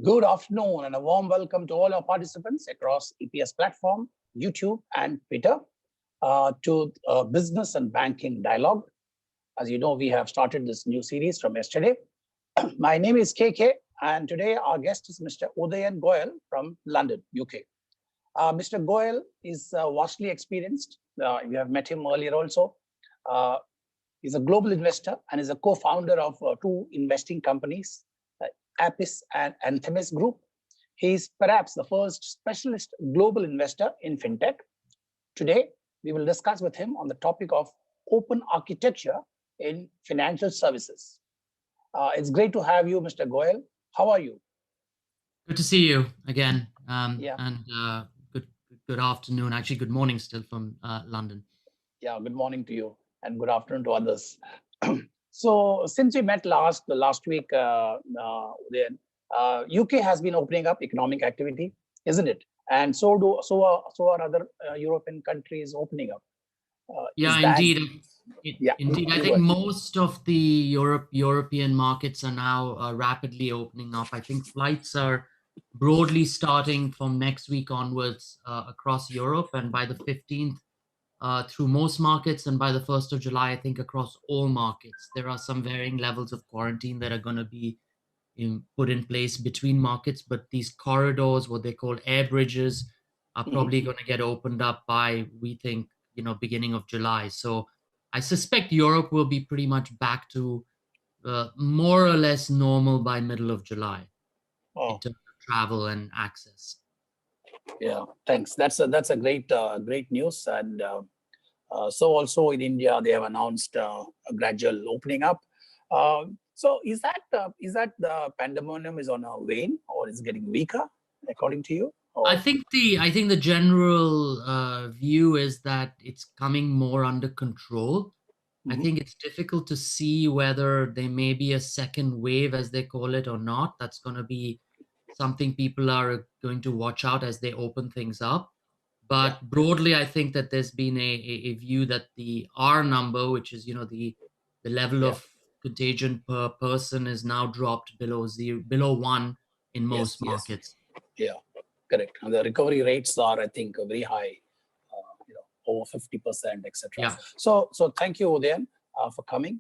Good afternoon and a warm welcome to all our participants across EPS platform, YouTube and Twitter to Business and Banking Dialogue. As you know, we have started this new series from yesterday. My name is KK and today our guest is Mr. Udayan Goyal from London, UK. Mr. Goyal is vastly experienced. You have met him earlier also. He's a global investor and is a co-founder of two investing companies, Apis and Themis Group. He is perhaps the first specialist global investor in fintech. Today, we will discuss with him on the topic of open architecture in financial services. It's great to have you, Mr. Goyal. How are you? Good to see you again. Yeah. And good afternoon. Actually, good morning still from London. Yeah, good morning to you and good afternoon to others. So since we met last week, UK has been opening up economic activity, isn't it? And so are other European countries opening up. Indeed. Yeah, indeed. I think most of the European markets are now rapidly opening up. I think flights are broadly starting from next week onwards across Europe, and by the 15th, through most markets, and by the 1st of July, I think across all markets. There are some varying levels of quarantine that are going to be put in place between markets, but these corridors, what they call air bridges, are probably going to get opened up by, we think, beginning of July. So I suspect Europe will be pretty much back to more or less normal by middle of July in terms of travel and access. Yeah, thanks. That's a great news. And so also in India, they have announced a gradual opening up. So is that the pandemonium is on a wane or is getting weaker, according to you? Or? I think the general view is that it's coming more under control. I think it's difficult to see whether there may be a second wave, as they call it, or not. That's going to be something people are going to watch out as they open things up. But broadly, I think that there's been a view that the R number, which is, the level of contagion per person, is now dropped below 1 in most markets. Yeah, correct. And the recovery rates are, I think, very high, over 50%, etc. Yeah. So thank you, Udayan, for coming.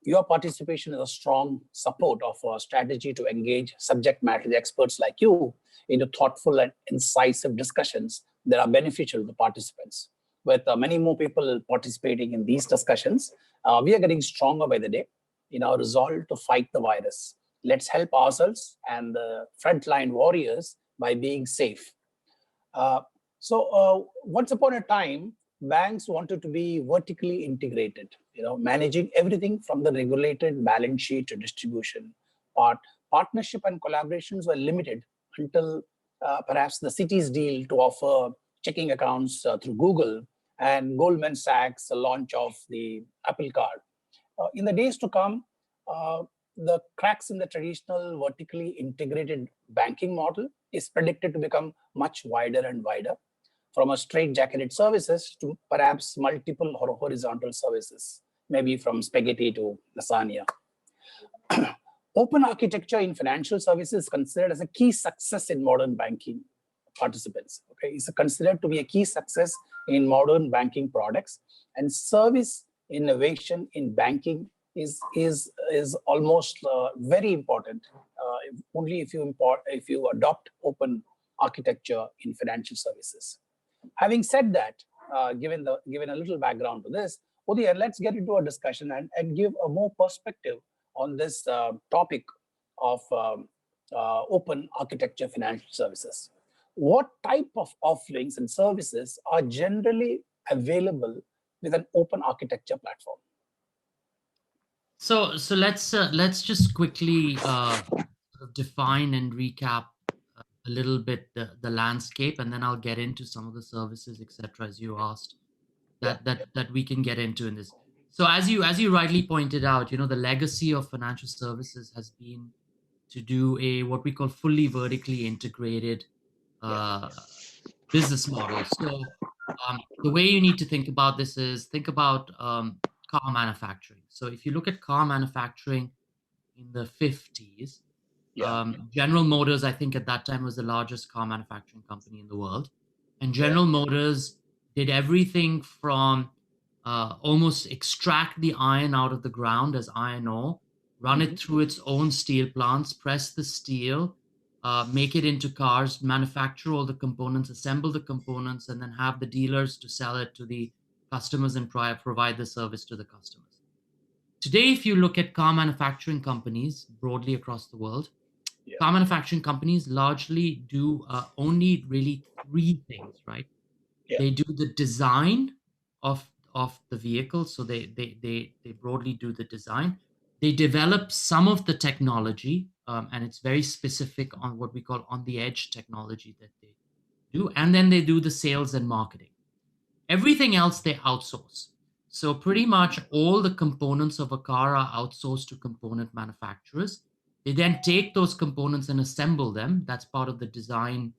Your participation is a strong support of our strategy to engage subject matter experts like you into thoughtful and incisive discussions that are beneficial to participants. With many more people participating in these discussions, we are getting stronger by the day in our resolve to fight the virus. Let's help ourselves and the frontline warriors by being safe. So once upon a time, banks wanted to be vertically integrated, managing everything from the regulated balance sheet to distribution. Partnership and collaborations were limited until perhaps the Citi's deal to offer checking accounts through Google and Goldman Sachs' launch of the Apple Card. In the days to come, the cracks in the traditional vertically integrated banking model is predicted to become much wider and wider, from a straight-jacketed services to perhaps multiple horizontal services, maybe from spaghetti to lasagna. Open architecture in financial services is considered as a key success in modern banking participants. Okay, it's considered to be a key success in modern banking products, and service innovation in banking is almost very important. Only if you adopt open architecture in financial services. Having said that, given a little background to this, Udayan, let's get into a discussion and give a more perspective on this topic of open architecture financial services. What type of offerings and services are generally available with an open architecture platform? So let's just quickly define and recap a little bit the landscape, and then I'll get into some of the services, etc., as you asked, that we can get into in this. So as you rightly pointed out, the legacy of financial services has been to do what we call fully vertically integrated business model. So the way you need to think about this is think about car manufacturing. So if you look at car manufacturing in the 50s, Yeah. General Motors, I think at that time was the largest car manufacturing company in the world. And Yeah. General Motors did everything from almost extract the iron out of the ground as iron ore, run Hmm. it through its own steel plants, press the steel, make it into cars, manufacture all the components, assemble the components, and then have the dealers to sell it to the customers and provide the service to the customers. Today, if you look at car manufacturing companies broadly across the world, Yeah. car manufacturing companies largely do only really three things, right? Yeah. They do the design of the vehicle, so they broadly do the design. They develop some of the technology, and it's very specific on what we call on the edge technology that they do, and then they do the sales and marketing. Everything else they outsource. So pretty much all the components of a car are outsourced to component manufacturers. They then take those components and assemble them. That's part of the design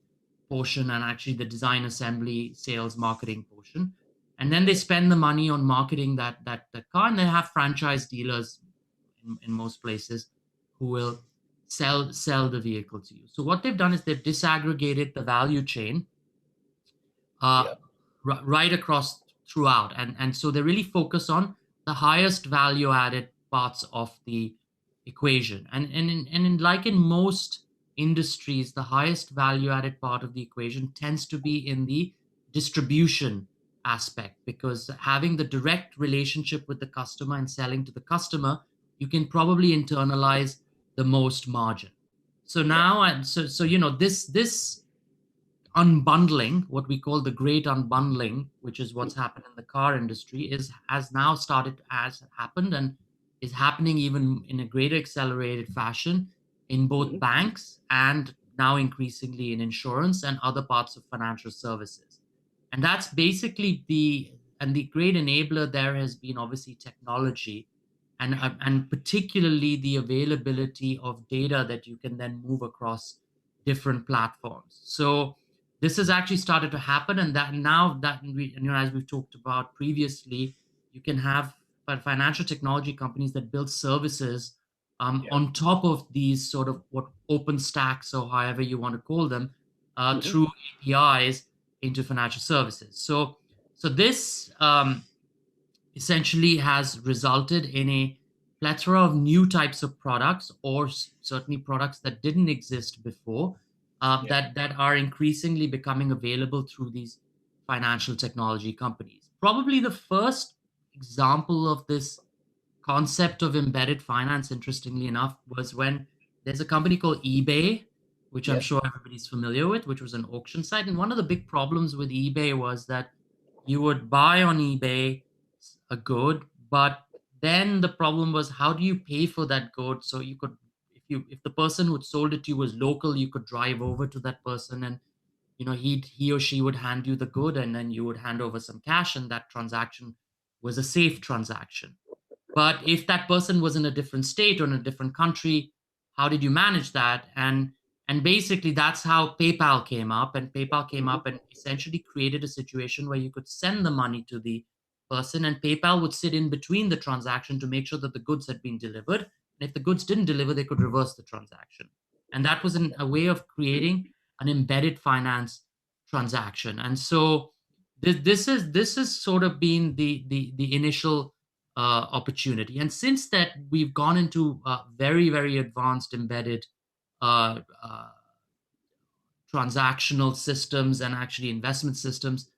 portion and actually the design assembly, sales, marketing portion. And then they spend the money on marketing that car, and they have franchise dealers in most places who will sell the vehicle to you. So what they've done is they've disaggregated the value chain uh, Yeah. right across throughout. And so they really focus on the highest value added parts of the equation. Like in most industries, the highest value added part of the equation tends to be in the distribution aspect, because having the direct relationship with the customer and selling to the customer, you can probably internalize the most margin. So Yeah. now, so this unbundling, what we call the great unbundling, which is what's happened in the car industry, is has now started, has happened, and is happening even in a greater accelerated fashion in both Hmm. banks and now increasingly in insurance and other parts of financial services. And that's basically the great enabler there has been obviously technology, and particularly the availability of data that you can then move across different platforms. So this has actually started to happen, and that now that as we've talked about previously, you can have financial technology companies that build services Yeah. on top of these sort of what open stacks or however you want to call them Hmm. through APIs into financial services. So this essentially has resulted in a plethora of new types of products, or certainly products that didn't exist before, Yeah. that are increasingly becoming available through these financial technology companies. Probably the first example of this concept of embedded finance, interestingly enough, was when there's a company called eBay, which I'm Yeah. sure everybody's familiar with, which was an auction site. And one of the big problems with eBay was that you would buy on eBay a good, but then the problem was, how do you pay for that good? So you could, if the person who sold it to you was local, you could drive over to that person, and he or she would hand you the good, and then you would hand over some cash, and that transaction was a safe transaction. But if that person was in a different state or in a different country, how did you manage that? And basically that's how PayPal came up. And PayPal came Hmm. up and essentially created a situation where you could send the money to the person, and PayPal would sit in between the transaction to make sure that the goods had been delivered. And if the goods didn't deliver, they could reverse the transaction. And that was a way of creating an embedded finance transaction. And so this has sort of been the initial opportunity. And since that, we've gone into very, very advanced embedded uh, uh, transactional systems and actually investment systems.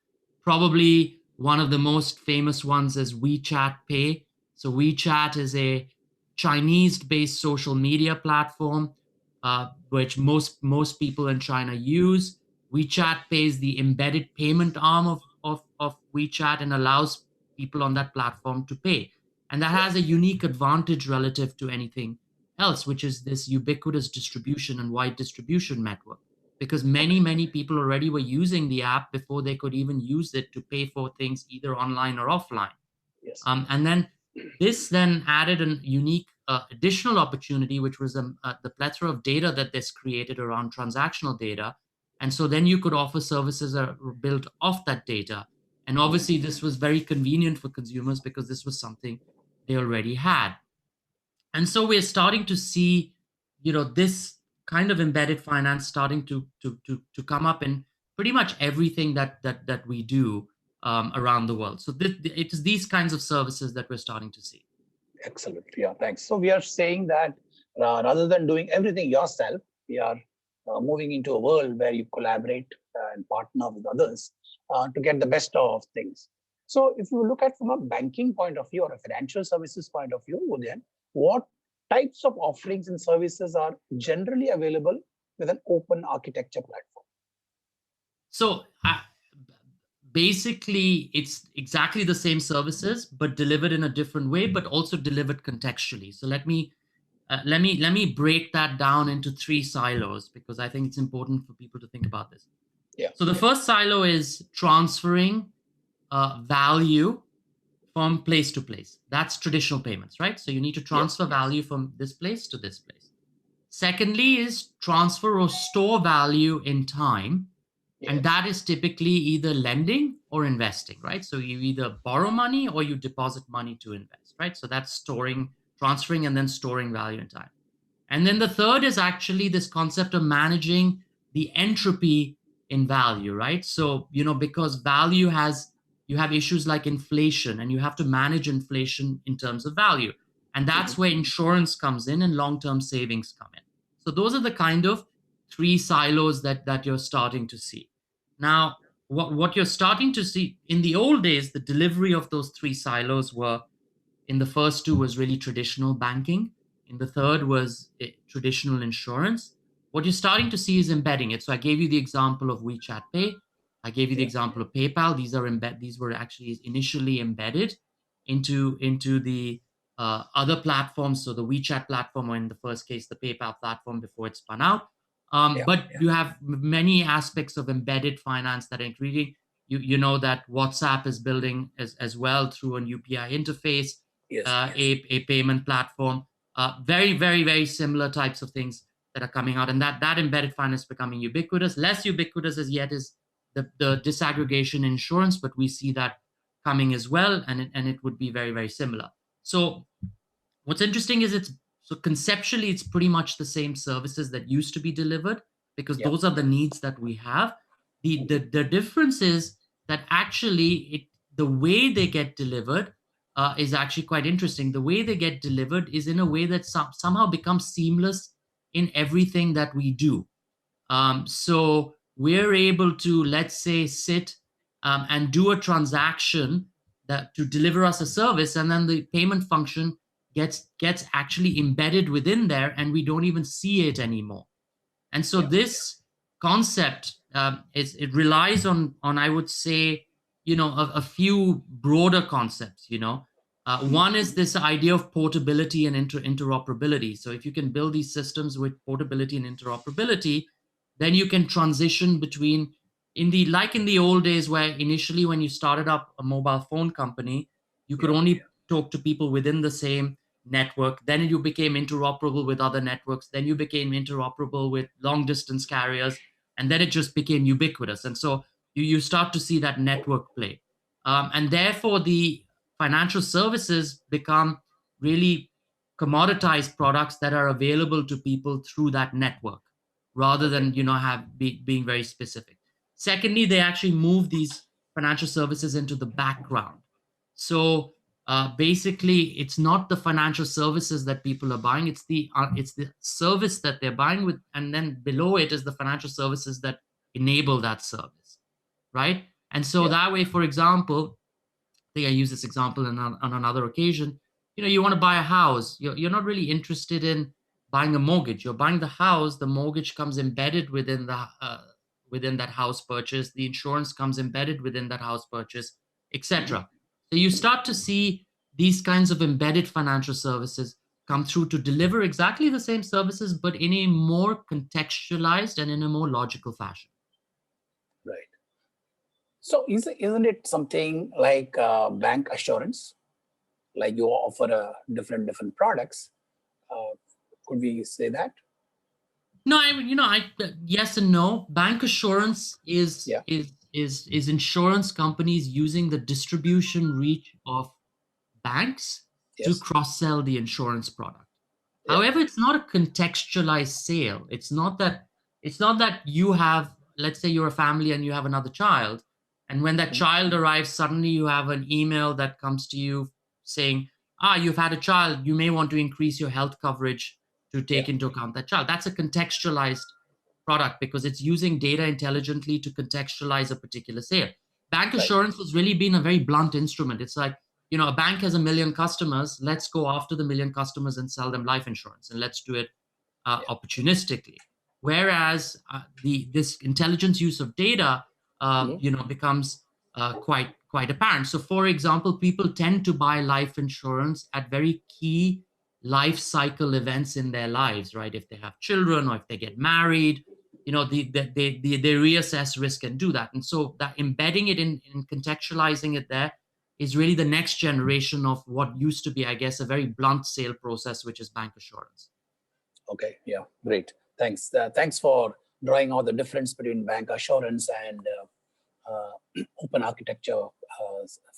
Probably one of the most famous ones is WeChat Pay. So WeChat is a Chinese-based social media platform, which most people in China use. WeChat Pay is the embedded payment arm of WeChat and allows people on that platform to pay. And that Yeah. has a unique advantage relative to anything else, which is this ubiquitous distribution and wide distribution network, because Okay. many people already were using the app before they could even use it to pay for things either online or offline. Yes. And then this then added a unique additional opportunity, which was the plethora of data that this created around transactional data. And so then you could offer services that were built off that data. And obviously, this was very convenient for consumers because this was something they already had. And so we're starting to see, this kind of embedded finance starting to come up in pretty much everything that we do around the world. So it is these kinds of services that we're starting to see. Excellent. Yeah, thanks. So we are saying that rather than doing everything yourself, we are moving into a world where you collaborate and partner with others to get the best of things. So if you look at from a banking point of view or a financial services point of view, Udayan, what types of offerings and services are generally available with an open architecture platform? So basically, it's exactly the same services, but delivered in a different way, but also delivered contextually. So let me break that down into three silos, because I think it's important for people to think about this. Yeah. So the first silo is transferring value from place to place. That's traditional payments, right? So you need to transfer value from this place to this place. Secondly is transfer or store value in time. And that is typically either lending or investing, right? So you either borrow money or you deposit money to invest, right? So that's transferring and then storing value in time. And then the third is actually this concept of managing the entropy in value, right? So, because you have issues like inflation, and you have to manage inflation in terms of value. And that's where insurance comes in and long-term savings come in. So those are the kind of three silos that you're starting to see. Now, what you're starting to see in the old days, the delivery of those three silos were, in the first two was really traditional banking. In the third was traditional insurance. What you're starting to see is embedding it. So I gave you the example of WeChat Pay. I gave you the example of PayPal. These were actually initially embedded into the other platforms. So the WeChat platform, or in the first case, the PayPal platform before it spun out. But you have many aspects of embedded finance that are including. You know that WhatsApp is building as well through an UPI interface, a payment platform. Very, very, very similar types of things that are coming out, and that embedded finance is becoming ubiquitous. Less ubiquitous as yet is the disaggregation insurance, but we see that coming as well, and it would be very, very similar. So what's interesting is so conceptually it's pretty much the same services that used to be delivered, because those are the needs that we have. The difference is that actually the way they get delivered is actually quite interesting. The way they get delivered is in a way that somehow becomes seamless in everything that we do. So we're able to, let's say, sit and do a transaction to deliver us a service, and then the payment function gets actually embedded within there, and we don't even see it anymore. And so this concept it relies on I would say a few broader concepts. One is this idea of portability and interoperability. So if you can build these systems with portability and interoperability, then you can transition between, in the old days, where initially when you started up a mobile phone company, you could only talk to people within the same network. Then you became interoperable with other networks. Then you became interoperable with long distance carriers. And then it just became ubiquitous. And so you start to see that network play. And therefore, the financial services become really commoditized products that are available to people through that network, rather than being very specific. Secondly, they actually move these financial services into the background. So basically, it's not the financial services that people are buying; it's the service that they're buying with, and then below it is the financial services that enable that service, right? And so that way, for example, I think I used this example on another occasion. You want to buy a house. You're not really interested in buying a mortgage. You're buying the house. The mortgage comes embedded within that house purchase. The insurance comes embedded within that house purchase, etc. So you start to see these kinds of embedded financial services come through to deliver exactly the same services, but in a more contextualized and in a more logical fashion. Right. So isn't it something like bank assurance? Like you offer different products. Could we say that? No, yes and no. Bank assurance is insurance companies using the distribution reach of banks to cross-sell the insurance product. Yeah. However, it's not a contextualized sale. It's not that you have, let's say you're a family and you have another child, and when that Mhm. child arrives, suddenly you have an email that comes to you saying, you've had a child, you may want to increase your health coverage to Yeah. take into account that child. That's a contextualized product because it's using data intelligently to contextualize a particular sale. Bank Right. assurance has really been a very blunt instrument. It's like, a bank has 1 million customers. Let's go after the 1 million customers and sell them life insurance, and let's do it Yeah. opportunistically. Whereas this intelligence use of data, Mhm. becomes quite apparent. So, for example, people tend to buy life insurance at very key life cycle events in their lives, right? If they have children or if they get married, they reassess risk and do that. And so that embedding it in contextualizing it there is really the next generation of what used to be, I guess, a very blunt sale process, which is bank assurance. Okay. Yeah. Great. Thanks. Thanks for drawing out the difference between bank assurance and open architecture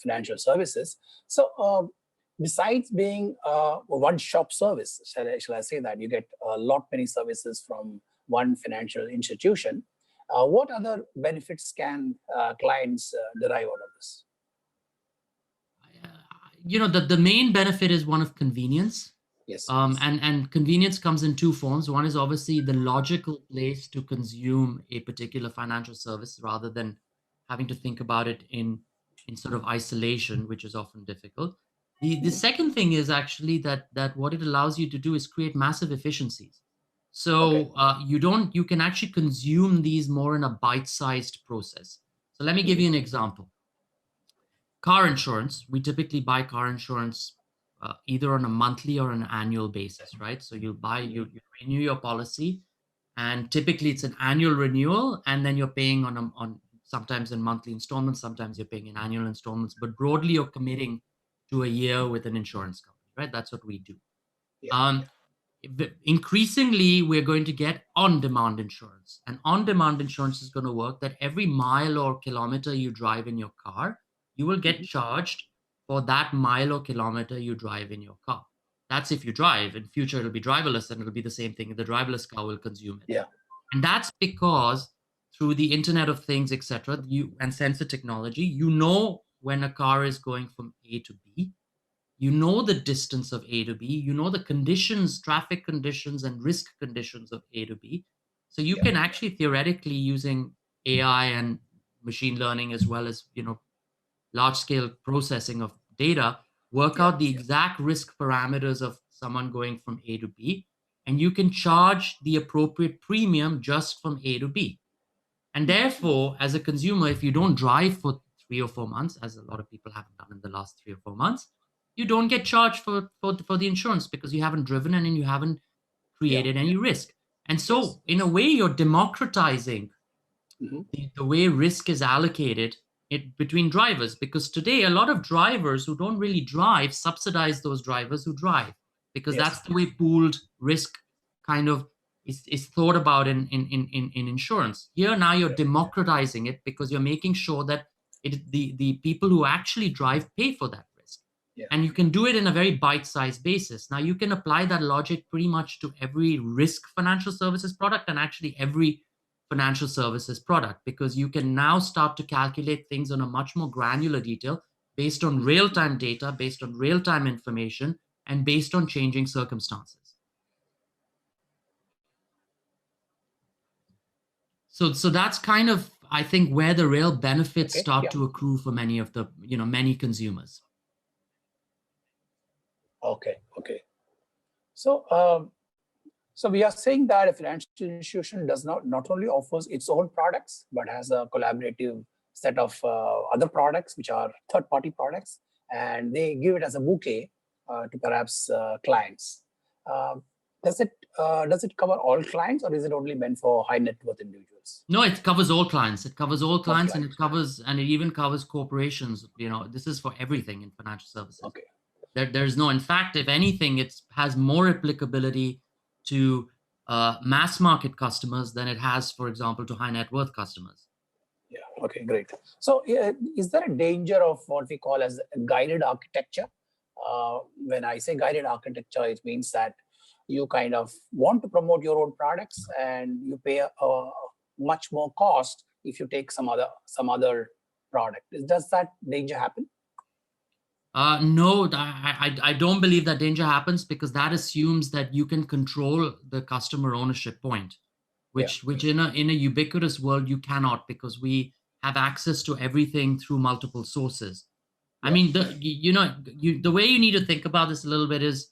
financial services. So, besides being a one-shop service, shall I say that you get a lot many services from one financial institution? What other benefits can clients derive out of this? The main benefit is one of convenience. Yes. And convenience comes in two forms. One is obviously the logical place to consume a particular financial service rather than having to think about it in sort of isolation, which is often difficult. The Mhm. second thing is actually that what it allows you to do is create massive efficiencies. Okay. So you can actually consume these more in a bite-sized process. So let me give Mhm. you an example. Car insurance, we typically buy car insurance either on a monthly or an annual basis, right? So Mhm. you renew your policy, and typically it's an annual renewal, and then you're paying on sometimes in monthly installments, sometimes you're paying in annual installments, but broadly you're committing to a year with an insurance company, right? That's what we do. Yeah. Um, Increasingly, we're going to get on-demand insurance, and on-demand insurance is going to work that every mile or kilometer you drive in your car, you will get Mhm. charged for that mile or kilometer you drive in your car. That's if you drive. In future, it'll be driverless, and it'll be the same thing. The driverless car will consume it, Yeah. and that's because through the Internet of Things, etc., you and sensor technology, you know when a car is going from A to B. You know the distance of A to B, you know the conditions, traffic conditions and risk conditions of A to B. So you Yeah. can actually theoretically, using AI and machine learning as well as large scale processing of data, work Yeah. out the exact risk parameters of someone going from A to B, and you can charge the appropriate premium just from A to B. And Mhm. therefore, as a consumer, if you don't drive for 3 or 4 months, as a lot of people haven't done in the last 3 or 4 months, you don't get charged for the insurance because you haven't driven and you haven't Yeah. created any risk. And Yes. so, in a way, you're democratizing Mhm. the way risk is allocated between drivers, because today a lot of drivers who don't really drive subsidize those drivers who drive, because Yes. that's the way pooled risk kind of is thought about in insurance. Here now you're Yeah. democratizing it because you're making sure that the people who actually drive pay for that risk, Yeah. and you can do it in a very bite-sized basis. Now you can apply that logic pretty much to every risk financial services product and actually every financial services product, because you can now start to calculate things on a much more granular detail based on Mhm. real-time data, based on real-time information, and based on changing circumstances. So that's kind of, I think, where the real benefits Okay. start Yeah. to accrue for many of the, many consumers. Okay. Okay. So, so we are saying that a financial institution does not only offers its own products, but has a collaborative set of other products, which are third-party products, and they give it as a bouquet to perhaps clients. Uh, does it cover all clients, or is it only meant for high net worth individuals? No, it covers all clients. It covers all All clients, and clients. it even covers corporations. This is for everything in financial services. Okay. There's no, in fact, if anything, it has more applicability to mass market customers than it has, for example, to high net worth customers. Yeah. Okay. Great. So, is there a danger of what we call as guided architecture? When I say guided architecture, it means that you kind of want to promote your own products, and you pay a much more cost if you take some other product. Does that danger happen? No, I don't believe that danger happens, because that assumes that you can control the customer ownership point, which in a ubiquitous world you cannot, because we have access to everything through multiple sources. I mean, the way you need to think about this a little bit is,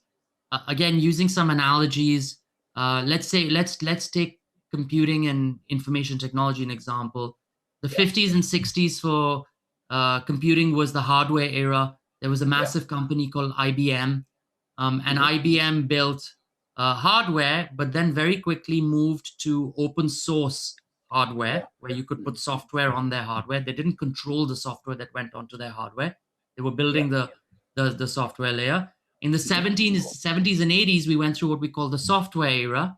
again, using some analogies. Let's take computing and information technology an example. The 50s and 60s for computing was the hardware era. There was a massive company called IBM, and IBM built hardware, but then very quickly moved to open source hardware, where you could put software on their hardware. They didn't control the software that went onto their hardware. They were building the software layer. In the 70s and 80s, we went through what we call the software era.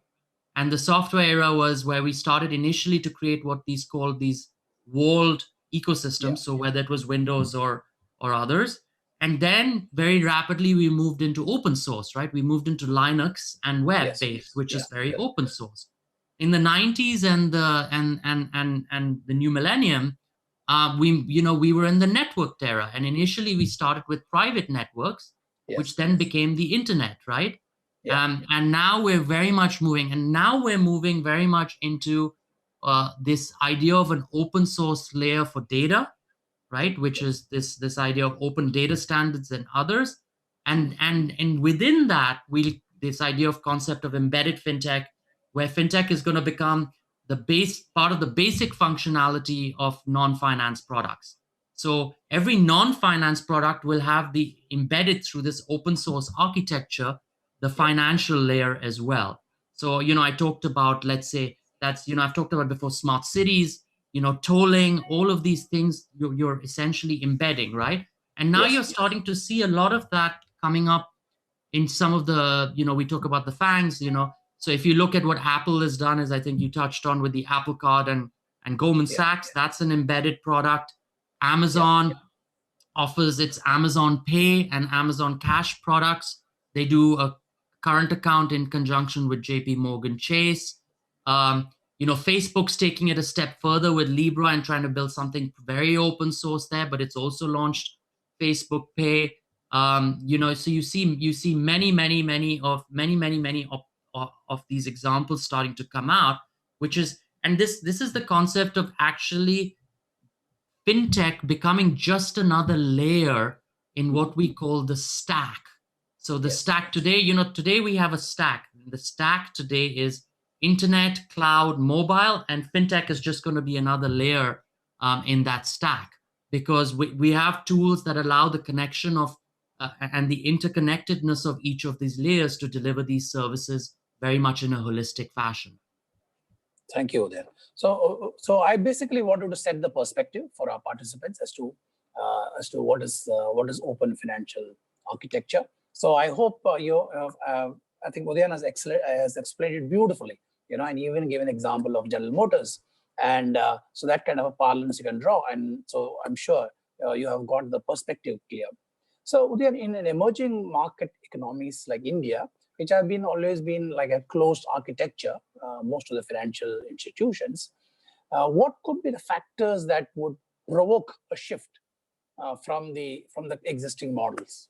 And the software era was where we started initially to create what these walled ecosystems. So whether it was Windows or others. And then very rapidly we moved into open source, right? We moved into Linux and web-based, which is very open source. In the 90s and the new millennium, we were in the networked era, and initially we started with private networks, which then became the internet, right? And now we're very much moving, very much into this idea of an open source layer for data, right? Which is this idea of open data standards and others, and within that, this idea of concept of embedded fintech, where fintech is going to become the part of the basic functionality of non-finance products. So every non-finance product will have the embedded through this open source architecture, the financial layer as well. So, I talked about, let's say, I've talked about before, smart cities, tolling, all of these things you're essentially embedding, right? And now you're starting to see a lot of that coming up in some of the, we talk about the FANGs, So if you look at what Apple has done, as I think you touched on with the Apple Card and Goldman Sachs, that's an embedded product. Amazon offers its Amazon Pay and Amazon Cash products. They do a current account in conjunction with JP Morgan Chase. Facebook's taking it a step further with Libra and trying to build something very open source there, but it's also launched Facebook Pay. So you see many of these examples starting to come out, and this is the concept of actually fintech becoming just another layer in what we call the stack. So the stack today, today we have a stack. The stack today is internet, cloud, mobile, and fintech is just going to be another layer in that stack, because we have tools that allow the connection of and the interconnectedness of each of these layers to deliver these services very much in a holistic fashion. Thank you, Udayan. So I basically wanted to set the perspective for our participants as to what is open financial architecture. So I hope I think Udayan has explained it beautifully, and even gave an example of General Motors, and so that kind of a parlance you can draw, and so I'm sure you have got the perspective clear. So Udayan, in an emerging market economies like India, which have always been like a closed architecture, most of the financial institutions, what could be the factors that would provoke a shift from the existing models?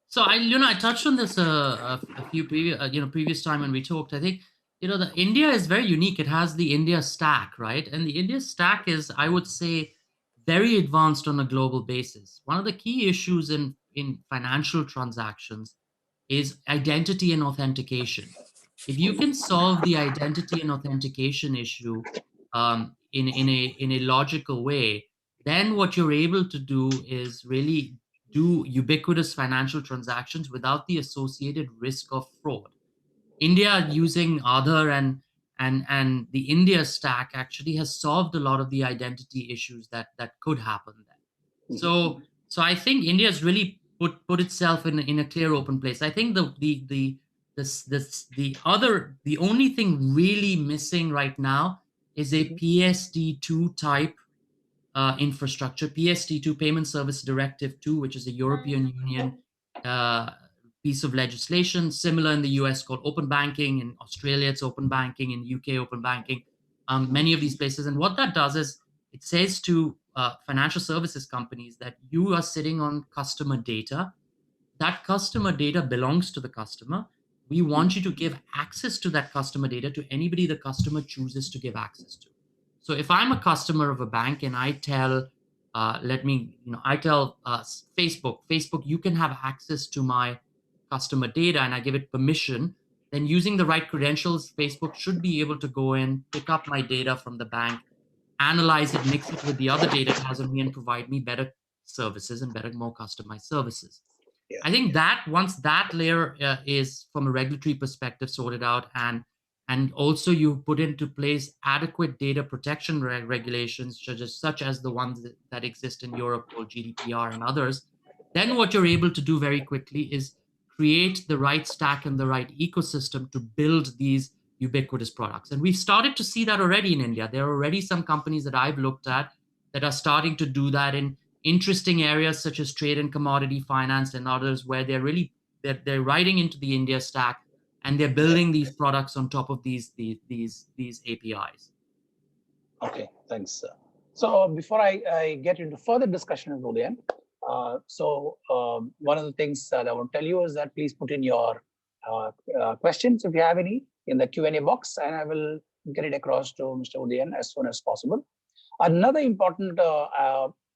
So I touched on this a few previous time when we talked. I think the India is very unique. It has the India stack, right? And the India stack is, I would say, very advanced on a global basis. One of the key issues in financial transactions is identity and authentication. If you can solve the identity and authentication issue in a logical way, then what you're able to do is really do ubiquitous financial transactions without the associated risk of fraud. India, using Aadhaar and the India stack, actually has solved a lot of the identity issues that could happen there. So I think India has really put itself in a clear, open place. I think the only thing really missing right now is a PSD2 type infrastructure. PSD2, Payment Service Directive 2, which is a European Union piece of legislation, similar in the US, called open banking. In Australia, it's open banking. In UK, open banking. Many of these places. And what that does is it says to financial services companies that you are sitting on customer data. That customer data belongs to the customer. We want you to give access to that customer data to anybody the customer chooses to give access to. So if I'm a customer of a bank and I tell, Facebook, you can have access to my customer data, and I give it permission, then using the right credentials, Facebook should be able to go in, pick up my data from the bank, analyze it, mix it with the other data it has on me, and provide me better services and better, more customized services. Yeah. I think that once that layer is from a regulatory perspective sorted out, and also you put into place adequate data protection regulations, such as the ones that exist in Europe called GDPR and others, then what you're able to do very quickly is create the right stack and the right ecosystem to build these ubiquitous products. And we've started to see that already in India. There are already some companies that I've looked at that are starting to do that in interesting areas such as trade and commodity finance and others, where they're writing into the India stack and they're building these products on top of these APIs. Okay, thanks, sir. So before I get into further discussion with Udayan, one of the things that I want to tell you is that please put in your questions if you have any in the Q&A box, and I will get it across to Mr. Udayan as soon as possible. Another important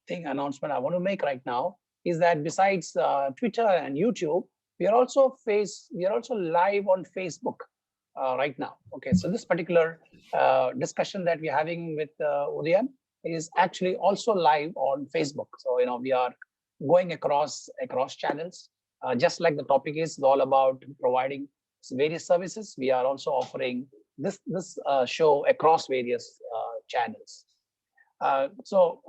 announcement I want to make right now is that besides Twitter and YouTube, we are also live on Facebook right now. Okay, so this particular discussion that we're having with Udayan is actually also live on Facebook. So we are going across channels, just like the topic is all about providing various services. We are also offering this show across various channels. So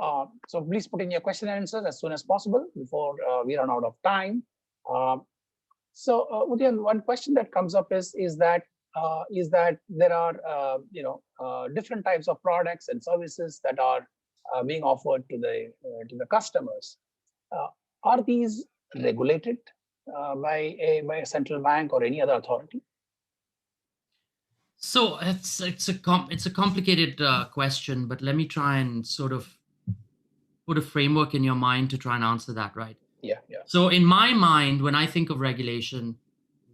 please put in your question and answers as soon as possible before we run out of time. Udayan, one question that comes up is that there are different types of products and services that are being offered to the customers. Are these regulated by a central bank or any other authority? So it's a complicated question, but let me try and sort of put a framework in your mind to try and answer that, right? Yeah. So in my mind, when I think of regulation,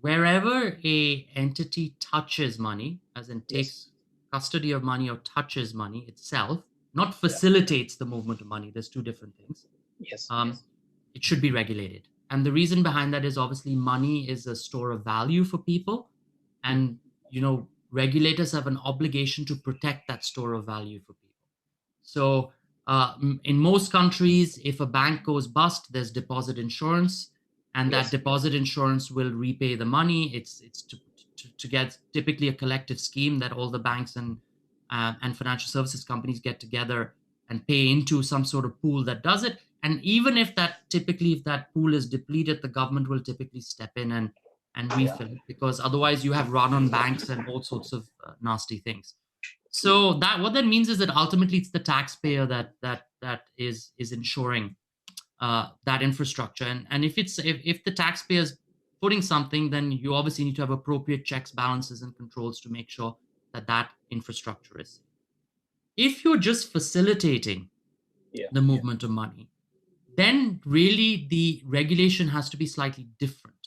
wherever a entity touches money, as in takes custody of money or touches money itself, not facilitates the movement of money. There's two different things. Yes. It should be regulated. And the reason behind that is obviously money is a store of value for people. And, regulators have an obligation to protect that store of value for people. So in most countries, if a bank goes bust, there's deposit insurance, and that deposit insurance will repay the money. It's to get typically a collective scheme that all the banks and financial services companies get together and pay into some sort of pool that does it. And even if that pool is depleted, the government will typically step in and refill it, because otherwise you have run on banks and all sorts of nasty things. So what that means is that ultimately it's the taxpayer that is ensuring that infrastructure. And if the taxpayer is putting something, then you obviously need to have appropriate checks, balances, and controls to make sure that infrastructure is safe. If you're just facilitating the movement of money, then really the regulation has to be slightly different.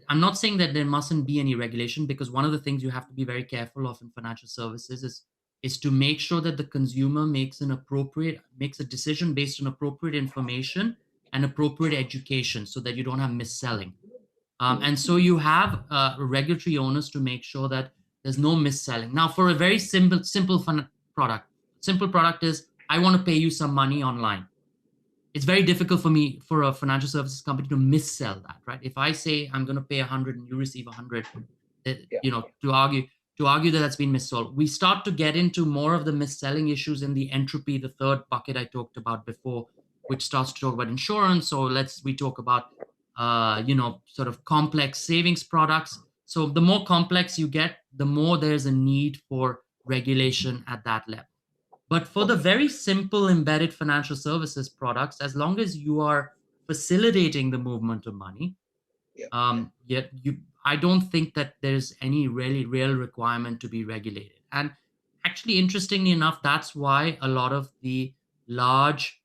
I'm not saying that there mustn't be any regulation, because one of the things you have to be very careful of in financial services is to make sure that the consumer makes a decision based on appropriate information and appropriate education, so that you don't have mis-selling. And so you have regulatory owners to make sure that there's no mis-selling. Now, for a very simple product is, I want to pay you some money online. It's very difficult for a financial services company to mis-sell that, right? If I say I'm going to pay 100 and you receive 100, to argue that that's been mis-sold, we start to get into more of the mis-selling issues in the entropy, the third bucket I talked about before, which starts to talk about insurance. So we talk about, sort of complex savings products. So the more complex you get, the more there's a need for regulation at that level. But for the very simple embedded financial services products, as long as you are facilitating the movement of money, Yet I don't think that there's any really real requirement to be regulated. And actually, interestingly enough, that's why a lot of the large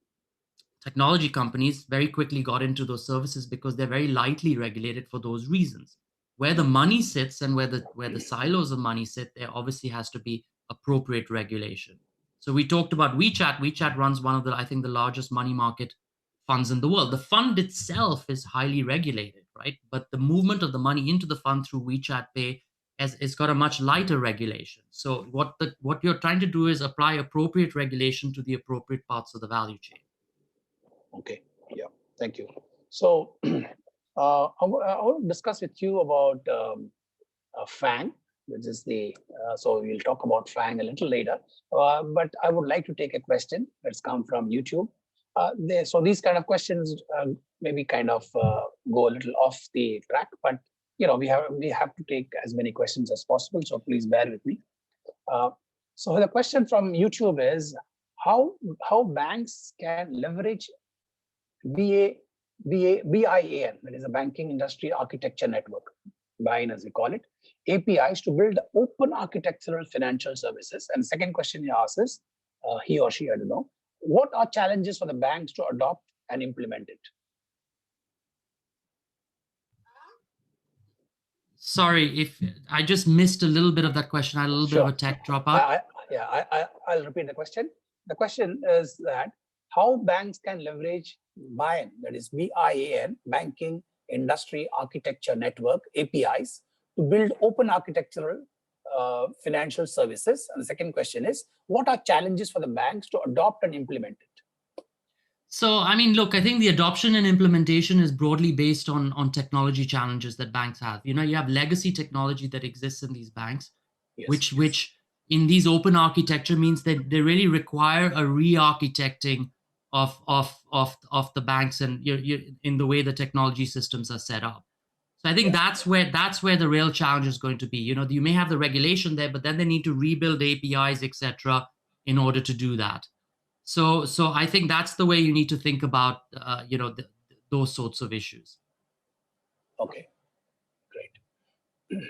technology companies very quickly got into those services, because they're very lightly regulated for those reasons. Where the money sits and where the silos of money sit, there obviously has to be appropriate regulation. So we talked about WeChat. WeChat runs one of the, I think, the largest money market funds in the world. The fund itself is highly regulated, right? But the movement of the money into the fund through WeChat Pay has, it's got a much lighter regulation. So what you're trying to do is apply appropriate regulation to the appropriate parts of the value chain. Okay. Yeah. Thank you. So I want to discuss with you about FANG, which is the, so we'll talk about FANG a little later. But I would like to take a question that's come from YouTube. So these kind of questions maybe kind of go a little off the track, but we have to take as many questions as possible. So please bear with me. So the question from YouTube is how banks can leverage BIAN, that is a banking industry architecture network, BIAN as we call it, APIs to build open architectural financial services. And the second question he asks is, he or she, I don't know, what are challenges for the banks to adopt and implement it? Sorry, if I just missed a little bit of that question. I had a little bit of a tech dropout. I'll repeat the question. The question is that how banks can leverage BIAN, that is BIAN, Banking Industry Architecture Network, APIs, to build open architectural financial services. And the second question is, what are challenges for the banks to adopt and implement it? So, I mean, look, I think the adoption and implementation is broadly based on technology challenges that banks have. You have legacy technology that exists in these banks, Yes. which in these open architecture means that they really require a re-architecting of the banks and in the way the technology systems are set up. So I think that's where the real challenge is going to be. You may have the regulation there, but then they need to rebuild APIs, etc., in order to do that. So I think that's the way you need to think about those sorts of issues. Okay, great.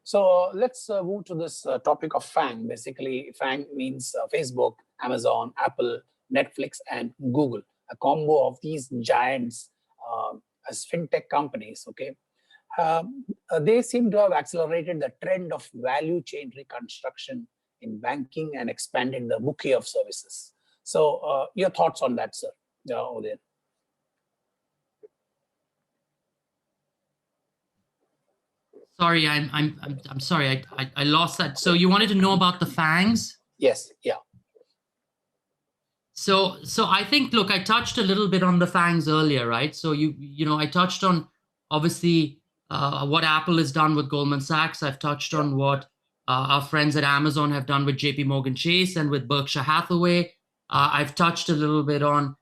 So let's move to this topic of FANG. Basically, FANG means Facebook, Amazon, Apple, Netflix, and Google, a combo of these giants as fintech companies. Okay, they seem to have accelerated the trend of value chain reconstruction in banking and expanded the bouquet of services. So your thoughts on that, sir, Udayan? Sorry, I'm sorry, I lost that. So you wanted to know about the FANGs? Yes, yeah. So I think, look, I touched a little bit on the FANGs earlier, right? So I touched on obviously what Apple has done with Goldman Sachs. I've touched on what our friends at Amazon have done with JP Morgan Chase and with Berkshire Hathaway. I've touched a little bit on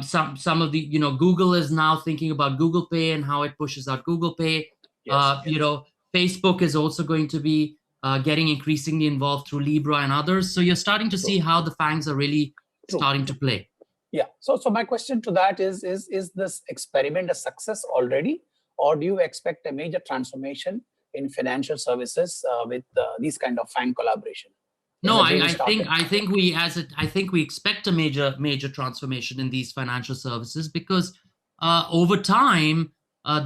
some of the, Google is now thinking about Google Pay and how it pushes out Google Pay. Yes. Facebook is also going to be getting increasingly involved through Libra and others. So you're starting to see how the FANGs are really starting to play. Yeah. So my question to that is this experiment a success already, or do you expect a major transformation in financial services with these kind of FANG collaboration? No, I think we expect a major transformation in these financial services, because over time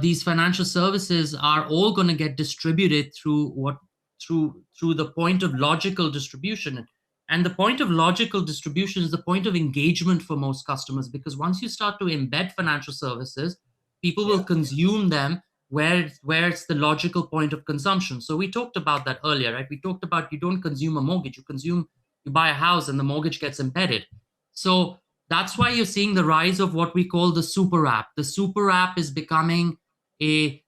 these financial services are all going to get distributed through the point of logical distribution. And the point of logical distribution is the point of engagement for most customers, because once you start to embed financial services, people will consume them where it's the logical point of consumption. So we talked about that earlier, right? We talked about you don't consume a mortgage, you buy a house and the mortgage gets embedded. So that's why you're seeing the rise of what we call the super app. The super app is becoming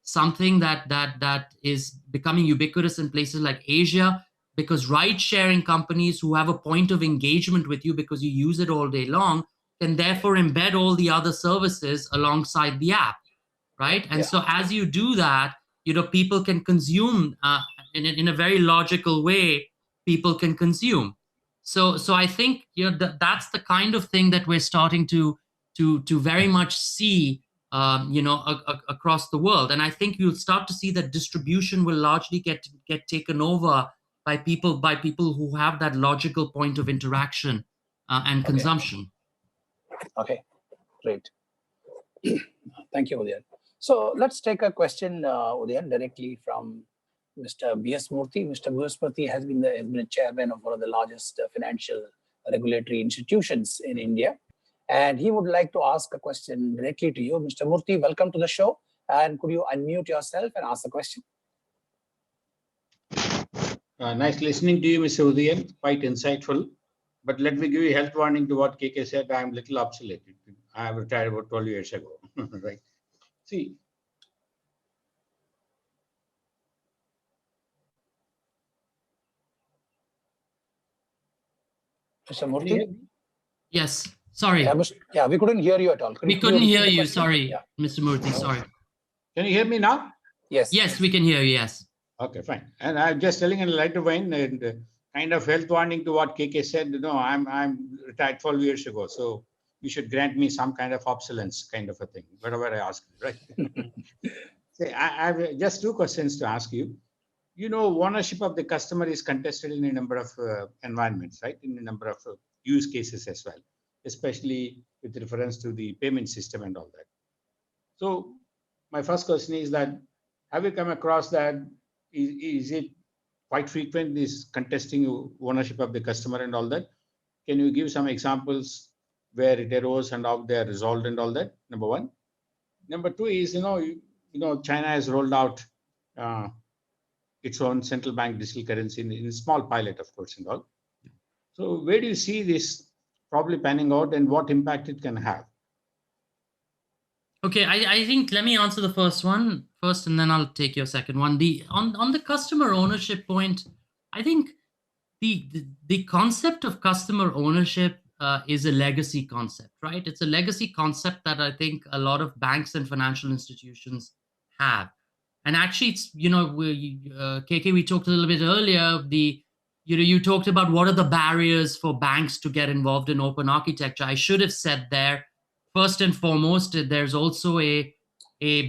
something that is becoming ubiquitous in places like Asia, because ride-sharing companies who have a point of engagement with you because you use it all day long can therefore embed all the other services alongside the app, right? And so as you do that, people can consume in a very logical way. People can consume. So I think that's the kind of thing that we're starting to very much see across the world. And I think you'll start to see that distribution will largely get taken over by people who have that logical point of interaction and consumption. Okay, great. Thank you, Udayan. So let's take a question, Udayan, directly from Mr. B.S. Murthy. Mr. B.S. Murthy has been the chairman of one of the largest financial regulatory institutions in India. And he would like to ask a question directly to you. Mr. Murthy, welcome to the show. And could you unmute yourself and ask the question? Nice listening to you, Mr. Udayan. Quite insightful. But let me give you a health warning to what KK said. I'm a little obsolete. I have retired about 12 years ago. Right. See. Mr. Murthy? Yes. Sorry. Yeah, we couldn't hear you at all. We couldn't hear you. Sorry, Mr. Murthy. Sorry. Can you hear me now? Yes. Yes, we can hear you. Yes. Okay, fine. And I'm just telling in a lighter vein and kind of health warning to what KK said. I'm retired 12 years ago, so you should grant me some kind of obsolescence kind of a thing, whatever I ask, right? Say, I have just two questions to ask you. Ownership of the customer is contested in a number of environments, right? In a number of use cases as well, especially with reference to the payment system and all that. So my first question is that, have you come across that? Is it quite frequent, this contesting ownership of the customer and all that? Can you give some examples where it arose and how they are resolved and all that? Number one. Number two is, China has rolled out its own central bank digital currency in a small pilot, of course, and all. So where do you see this probably panning out and what impact it can have? Okay, I think let me answer the first one first, and then I'll take your second one. On the customer ownership point, I think the concept of customer ownership is a legacy concept, right? It's a legacy concept that I think a lot of banks and financial institutions have. And actually, it's KK, we talked a little bit earlier. You talked about what are the barriers for banks to get involved in open architecture. I should have said there. First and foremost, there's also a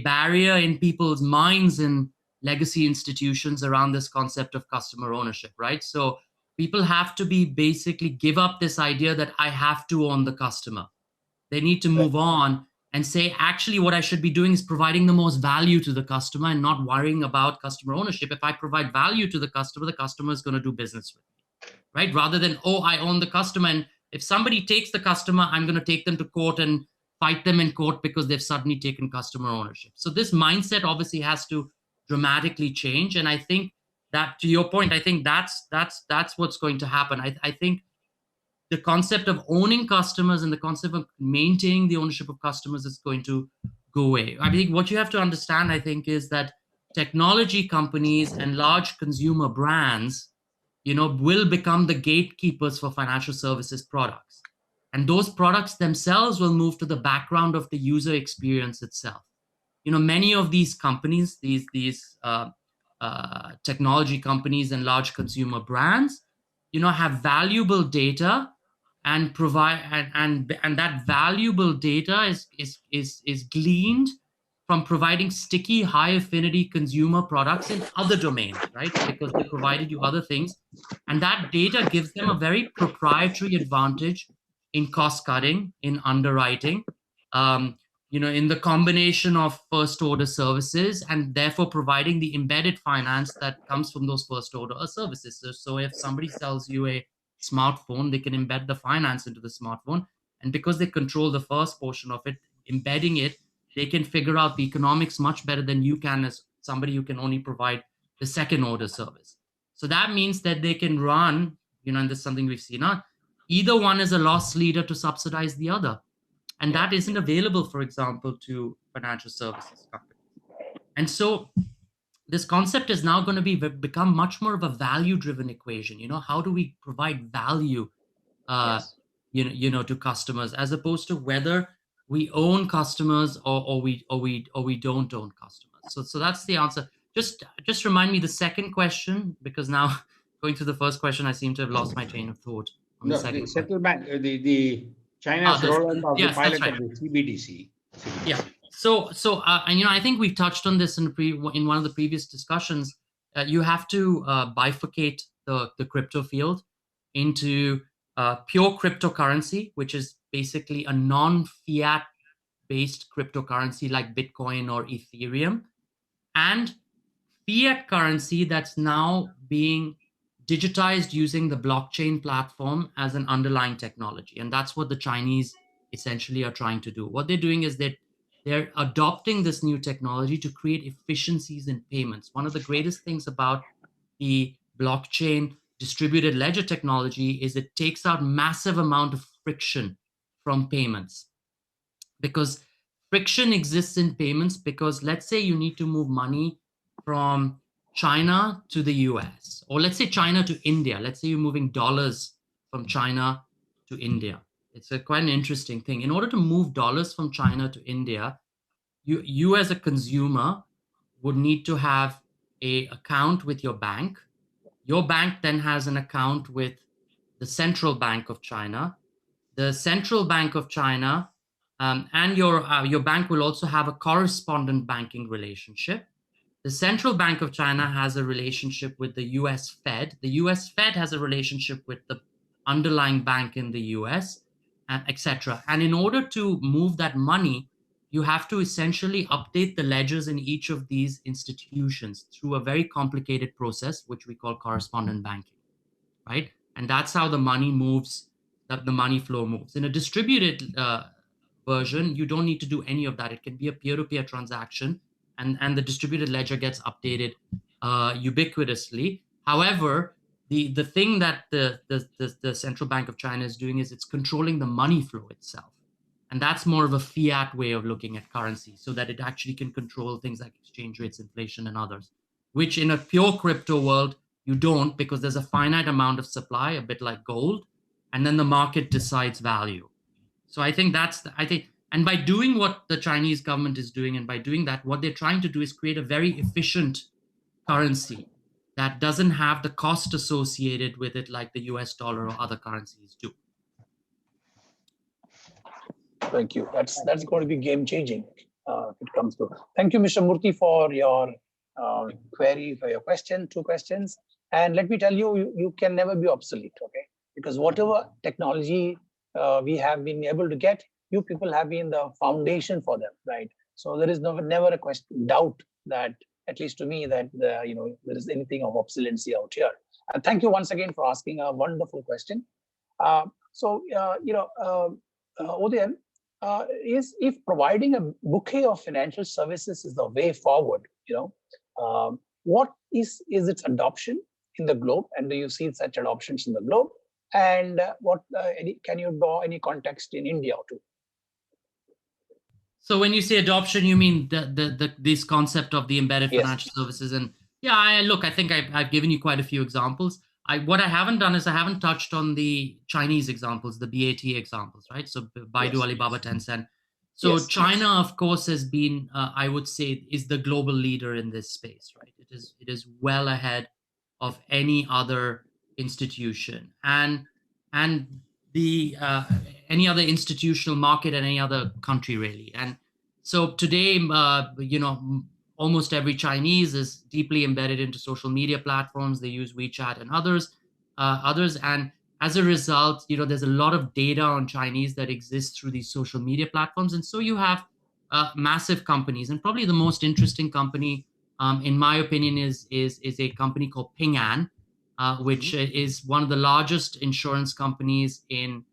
barrier in people's minds in legacy institutions around this concept of customer ownership, right? So people have to basically give up this idea that I have to own the customer. They need to move on and say, actually, what I should be doing is providing the most value to the customer and not worrying about customer ownership. If I provide value to the customer is going to do business with me, right? Rather than, I own the customer. And if somebody takes the customer, I'm going to take them to court and fight them in court because they've suddenly taken customer ownership. So this mindset obviously has to dramatically change. And I think that, to your point, I think that's what's going to happen. I think the concept of owning customers and the concept of maintaining the ownership of customers is going to go away. I think what you have to understand, I think, is that technology companies and large consumer brands, will become the gatekeepers for financial services products. And those products themselves will move to the background of the user experience itself. Many of these companies, these technology companies and large consumer brands, have valuable data and provide and that valuable data is gleaned from providing sticky, high affinity consumer products in other domains, right? Because they provided you other things. And that data gives them a very proprietary advantage in cost cutting, in underwriting, in the combination of first order services, and therefore providing the embedded finance that comes from those first order services. So if somebody sells you a smartphone, they can embed the finance into the smartphone. And because they control the first portion of it, embedding it, they can figure out the economics much better than you can as somebody who can only provide the second order service. So that means that they can run, and this is something we've seen, either one is a loss leader to subsidize the other. And that isn't available, for example, to financial services companies. And so this concept is now going to become much more of a value-driven equation. How do we provide value, to customers, as opposed to whether we own customers or we don't own customers. So that's the answer. Just remind me the second question, because now going through the first question, I seem to have lost my train of thought. On the second central bank, the China's rollout of the pilot of the CBDC. Yeah. And I think we've touched on this in one of the previous discussions. You have to bifurcate the crypto field into pure cryptocurrency, which is basically a non-fiat based cryptocurrency like Bitcoin or Ethereum, and fiat currency that's now being digitized using the blockchain platform as an underlying technology. And that's what the Chinese essentially are trying to do. What they're doing is that they're adopting this new technology to create efficiencies in payments. One of the greatest things about the blockchain distributed ledger technology is it takes out massive amount of friction from payments, because friction exists in payments because let's say you need to move money from China to the US, or let's say China to India. Let's say you're moving dollars from China to India. It's quite an interesting thing. In order to move dollars from China to India, you as a consumer would need to have a account with your bank. Your bank then has an account with the Central Bank of China. The Central Bank of China and your bank will also have a correspondent banking relationship. The Central Bank of China has a relationship with the US Fed. The US Fed has a relationship with the underlying bank in the US, etc. And in order to move that money, you have to essentially update the ledgers in each of these institutions through a very complicated process, which we call correspondent banking, right? And that's how the money moves, that the money flow moves. In a distributed version, you don't need to do any of that. It can be a peer-to-peer transaction, and the distributed ledger gets updated ubiquitously. However, the thing that the Central Bank of China is doing is it's controlling the money flow itself. And that's more of a fiat way of looking at currency, so that it actually can control things like exchange rates, inflation, and others, which in a pure crypto world, you don't, because there's a finite amount of supply, a bit like gold, and then the market decides value. So I think and by doing what the Chinese government is doing, and by doing that, what they're trying to do is create a very efficient currency that doesn't have the cost associated with it like the US dollar or other currencies do. Thank you. That's going to be game changing if it comes to. Thank you, Mr. Murthy, for your query, for your question, 2 questions. And let me tell you, you can never be obsolete, okay? Because whatever technology we have been able to get, you people have been the foundation for them, right? So there is never a doubt that, at least to me, that there is anything of obsolecy out here. And thank you once again for asking a wonderful question. Udayan, if providing a bouquet of financial services is the way forward, what is its adoption in the globe, and do you see such adoptions in the globe? And can you draw any context in India too? So when you say adoption, you mean this concept of the embedded financial services? And yeah, I think I've given you quite a few examples. What I haven't done is I haven't touched on the Chinese examples, the BAT examples, right? So Baidu, Alibaba, Tencent. So China, of course, has been, I would say, is the global leader in this space, right? It is well ahead of any other institution, and the any other institutional market in any other country, really. And so today, almost every Chinese is deeply embedded into social media platforms. They use WeChat and others. And as a result, there's a lot of data on Chinese that exists through these social media platforms. And so you have massive companies. And probably the most interesting company, in my opinion, is a company called Ping An, which is one of the largest insurance companies in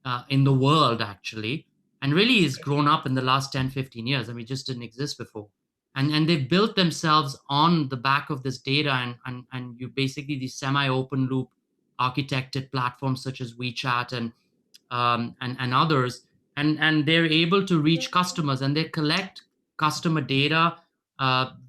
the world, actually, and really has grown up in the last 10, 15 years. I mean, it just didn't exist before. And they've built themselves on the back of this data, and you basically these semi-open loop architected platforms such as WeChat and others, and they're able to reach customers, and they collect customer data,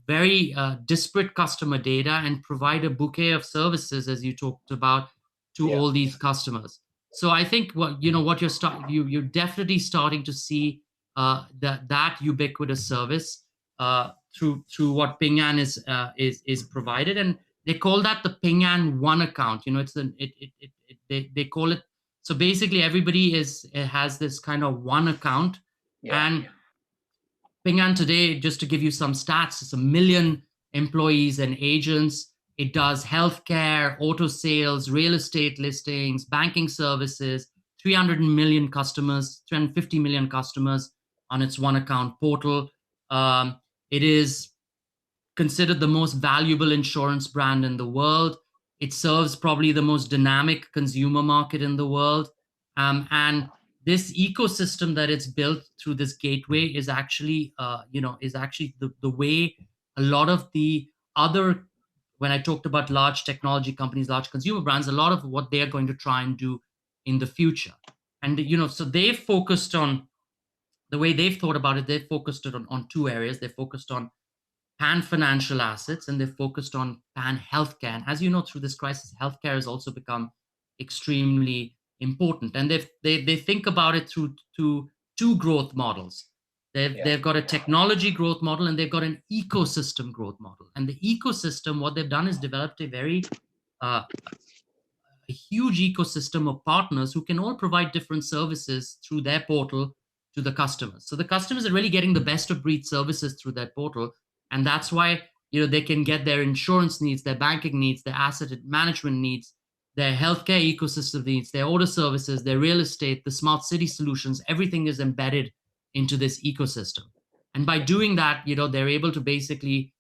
very disparate customer data, and provide a bouquet of services, as you talked about, to all these customers. So I think you're definitely starting to see that ubiquitous service through what Ping An is provided, and they call that the Ping An One account. They call it. So basically, everybody has this kind of one account, and Ping An today, just to give you some stats, it's 1 million employees and agents. It does healthcare, auto sales, real estate listings, banking services, 300 million customers, 350 million customers on its one account portal. It is considered the most valuable insurance brand in the world. It serves probably the most dynamic consumer market in the world. And this ecosystem that it's built through this gateway is actually, the way a lot of the other, when I talked about large technology companies, large consumer brands, a lot of what they're going to try and do in the future. And, so they've focused on, the way they've thought about it, they've focused it on two areas. They're focused on pan financial assets, and they're focused on pan healthcare. And as you know, through this crisis, healthcare has also become extremely important. And they think about it through two growth models. They've got a technology growth model, and they've got an ecosystem growth model. And the ecosystem, what they've done is developed a huge ecosystem of partners who can all provide different services through their portal to the customers. So the customers are really getting the best of breed services through that portal. And that's why, they can get their insurance needs, their banking needs, their asset management needs, their healthcare ecosystem needs, their order services, their real estate, the smart city solutions. Everything is embedded into this ecosystem. And by doing that, they're able to basically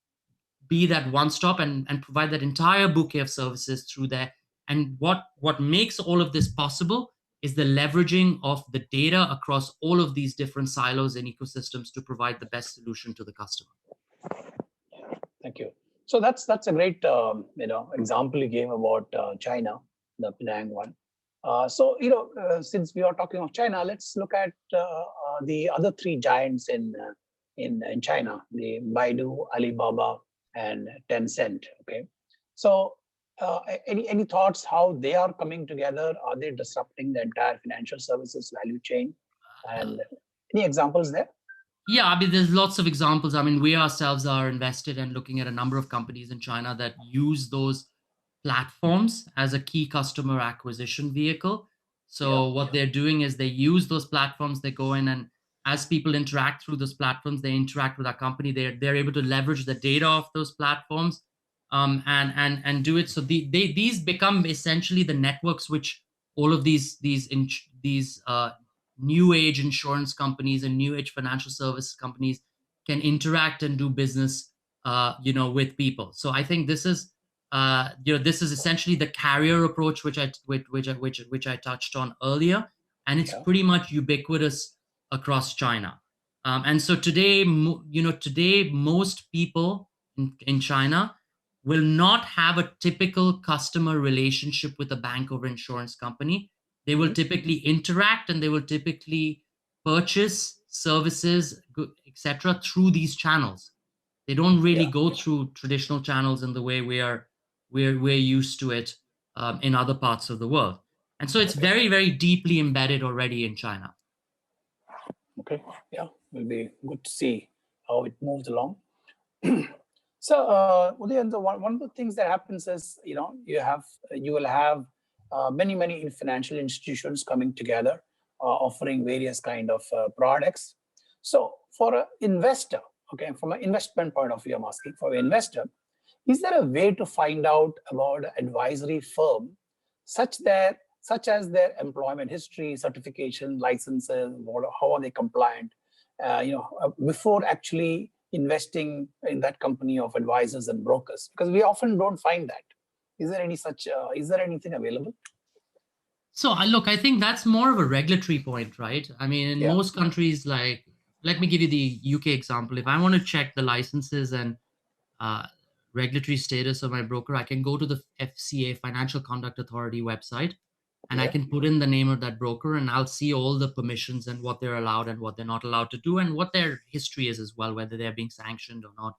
be that one stop and provide that entire bouquet of services through there. And what makes all of this possible is the leveraging of the data across all of these different silos and ecosystems to provide the best solution to the customer. Thank you. So that's a great example you gave about China, the Penang one. Since we are talking of China, let's look at the other three giants in China: the Baidu, Alibaba, and Tencent. Okay, so any thoughts how they are coming together? Are they disrupting the entire financial services value chain? And any examples there? Yeah, I mean, there's lots of examples. I mean, we ourselves are invested and looking at a number of companies in China that use those platforms as a key customer acquisition vehicle. So what they're doing is they use those platforms, they go in, and as people interact through those platforms, they interact with our company. They're able to leverage the data of those platforms and do it. So these become essentially the networks which all of these new age insurance companies and new age financial service companies can interact and do business with people. So I think this is this is essentially the carrier approach which I touched on earlier, and it's pretty much ubiquitous across China. And so today most people in China will not have a typical customer relationship with a bank or insurance company. They will typically interact and they will typically purchase services, etc., through these channels. They don't really go through traditional channels in the way we're used to it in other parts of the world. And so it's very, very deeply embedded already in China. Okay, yeah, will be good to see how it moves along. So, Udayan, one of the things that happens is, you will have many financial institutions coming together, offering various kind of products. So, for an investor, okay, from an investment point of view, I'm asking for an investor, is there a way to find out about an advisory firm such as their employment history, certification, licenses, how are they compliant, before actually investing in that company of advisors and brokers? Because we often don't find that. Is there anything available? So I think that's more of a regulatory point, right? I mean, in most countries, like, let me give you the UK example. If I want to check the licenses and regulatory status of my broker, I can go to the FCA, Financial Conduct Authority website, and I can put in the name of that broker, and I'll see all the permissions and what they're allowed and what they're not allowed to do, and what their history is as well, whether they're being sanctioned or not